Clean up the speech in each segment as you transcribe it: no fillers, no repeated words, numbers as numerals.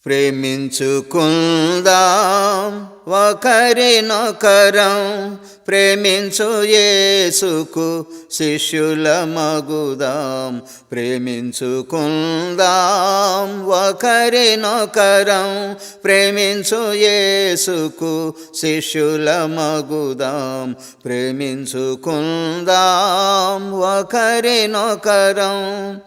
ప్రేమించుకుందాం ఒకరినొకరం, ప్రేమించు యేసుకు శిష్యులమగుదాం. ప్రేమించుకుందాం ఒకరినొకరం, ప్రేమించు యేసుకు శిష్యులమగుదాం. ప్రేమించుకుందాం ఒకరినొకరం.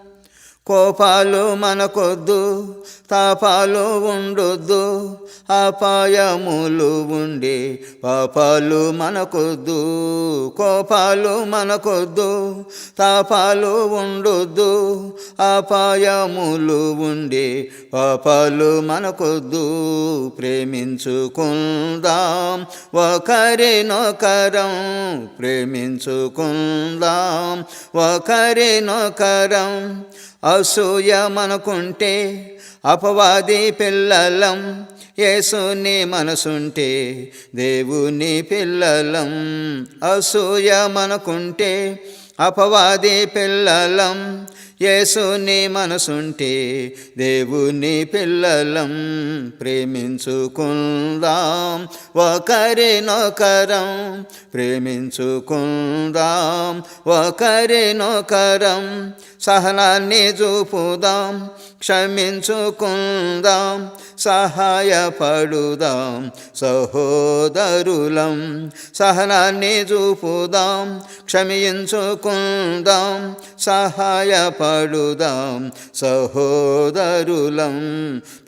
కోపాలు మనకొద్దు, తాపాలు ఉండొద్దు, అపాయములు ఉండే పాపాలు మనకొద్దు. కోపాలు మనకొద్దు, తాపాలు ఉండొద్దు, అపాయములు ఉండే పాపాలు మనకొద్దు. ప్రేమించుకుందాం ఒకరినొకరం, ప్రేమించుకుందాం ఒకరినొకరం. అసూయ మనకుంటే అపవాది పిల్లలం, యేసుని మనసుంటే దేవుని పిల్లలం. అసూయ మనకుంటే అపవాది పిల్లలం, యేసుని మనసుంటే దేవుని పిల్లలం. ప్రేమించుకుందాం ఒకరినొకరం, ప్రేమించుకుందాం ఒకరినొకరం. సహనాన్ని చూపుదాం, క్షమించుకుందాం, సహాయపడుదాం సహోదరులం. సహనాన్ని చూపుదాం, క్షమించుకుందాం, సహాయపడుదాం సహోదరులం.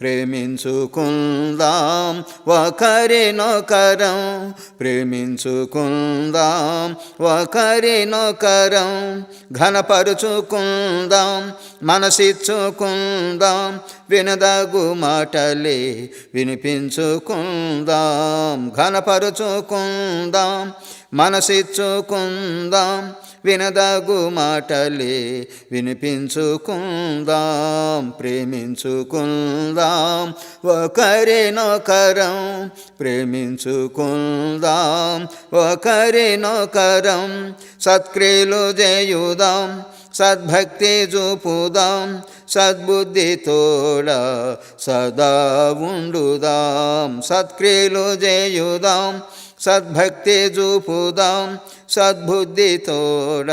ప్రేమించుకుందాం ఒకరినొకరం, ప్రేమించుకుందాం ఒకరినొకరం. ఘనపరుచుకుందాం, మనసిచ్చుకుందాం, వినదగు మాటలే వినిపించుకుందాం. ఘనపరుచుకుందాం, మనసిచ్చుకుందాం, వినదగు మాటలే వినిపించుకుందాం. ప్రేమించుకుందాం ఒకరినొకరం, ప్రేమించుకుందాం ఒకరినొకరం. సత్క్రియలు చేయుదాం, సద్భక్తి చూపుదాం, సద్బుద్ధితోడ సదా ఉండుదాం. సత్క్రియలు చేయుదాం, సద్భక్తి చూపుదాం, సద్బుద్ధితోడ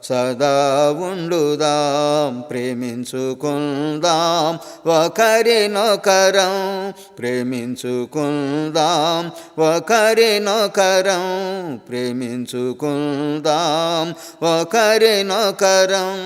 సదా ఉండుదాం. ప్రేమించుకుందాం ఒకరినొకరం, ప్రేమించుకుందాం ఒకరినొకరం. ప్రేమించుకుందాం ఒకరినొకరం.